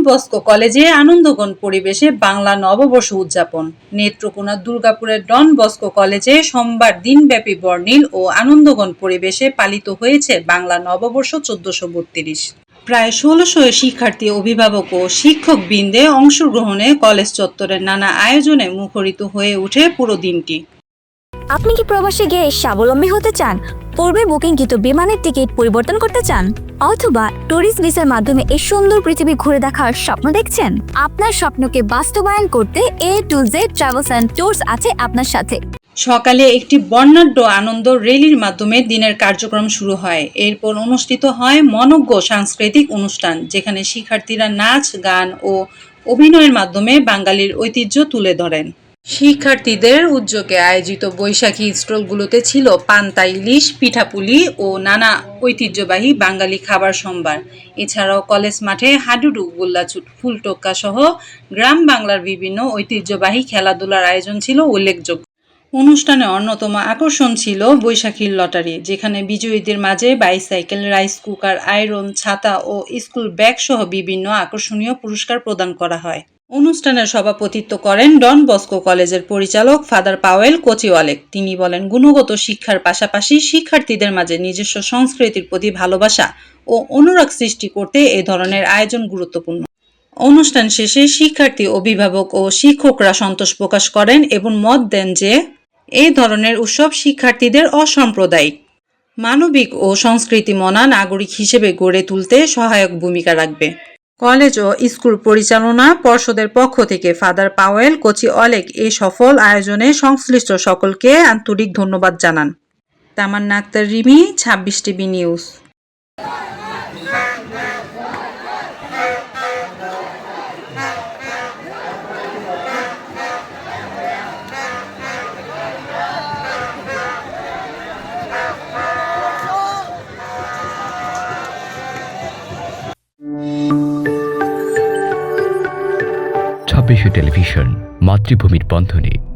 Bosco কলেজে আনন্দঘন পরিবেশে বাংলা নববর্ষ উদযাপন। নেত্রকোনা দুর্গাপুরের ডন বস্কো কলেজে সোমবার দিনব্যাপী বর্ণিল ও আনন্দঘন পরিবেশে পালিত হয়েছে বাংলা নববর্ষ 1432। প্রায় 1600 শিক্ষার্থী, অভিভাবক ও শিক্ষকবৃন্দে অংশগ্রহণে কলেজ চত্বরের নানা আয়োজনে মুখরিত হয়ে ওঠে পুরো দিনটি। আপনি কি প্রবাসে গিয়ে স্বাবলম্বী হতে চান? পূর্বে বুকিংকৃত বিমানের টিকিট পরিবর্তন করতে চান, অথবা ট্যুরিস্ট ভিসার মাধ্যমে এই সুন্দর পৃথিবী ঘুরে দেখার স্বপ্ন দেখছেন? আপনার স্বপ্নকে বাস্তবায়ন করতে A to Z travels and tours আছে আপনার সাথে। সকালে একটি বর্ণাঢ্য আনন্দ র্যালির মাধ্যমে দিনের কার্যক্রম শুরু হয়। এরপর অনুষ্ঠিত হয় মনোজ্ঞ সাংস্কৃতিক অনুষ্ঠান, যেখানে শিক্ষার্থীরা নাচ, গান ও অভিনয়ের মাধ্যমে বাঙালির ঐতিহ্য তুলে ধরেন। শিক্ষার্থীদের উদ্যোগে আয়োজিত বৈশাখী স্টলগুলোতে ছিল পান্তা ইলিশ, পিঠাপুলি ও নানা ঐতিহ্যবাহী বাঙালি খাবার সম্ভার। এছাড়াও কলেজ মাঠে হাডুডু, গোল্লাছুট, ফুলটোক্কা সহ গ্রাম বাংলার বিভিন্ন ঐতিহ্যবাহী খেলাধুলার আয়োজন ছিল উল্লেখযোগ্য। অনুষ্ঠানে অন্যতম আকর্ষণ ছিল বৈশাখীর লটারি, যেখানে বিজয়ীদের মাঝে বাইসাইকেল, রাইস কুকার, আয়রন, ছাতা ও স্কুল ব্যাগ সহ বিভিন্ন আকর্ষণীয় পুরস্কার প্রদান করা হয়। অনুষ্ঠানের সভাপতিত্ব করেন ডন বস্কো কলেজের পরিচালক ফাদার পাওয়েল কোচিওয়ালেক। তিনি বলেন, গুণগত শিক্ষার পাশাপাশি শিক্ষার্থীদের মাঝে নিজস্ব সংস্কৃতির প্রতি ভালোবাসা ও অনুরাগ সৃষ্টি করতে এ ধরনের আয়োজন গুরুত্বপূর্ণ। অনুষ্ঠান শেষে শিক্ষার্থী, অভিভাবক ও শিক্ষকরা সন্তোষ প্রকাশ করেন এবং মত দেন যে এই ধরনের উৎসব শিক্ষার্থীদের অসাম্প্রদায়িক, মানবিক ও সংস্কৃতিমনা নাগরিক হিসেবে গড়ে তুলতে সহায়ক ভূমিকা রাখবে। কলেজ ও স্কুল পরিচালনা পর্ষদের পক্ষ থেকে ফাদার পাওয়েল কোচিওয়ালেক এই সফল আয়োজনে সংশ্লিষ্ট সকলকে আন্তরিক ধন্যবাদ জানান। Tamanna Akter Rimi, 26 TV news. Television, মাতৃভূমির বন্ধনে।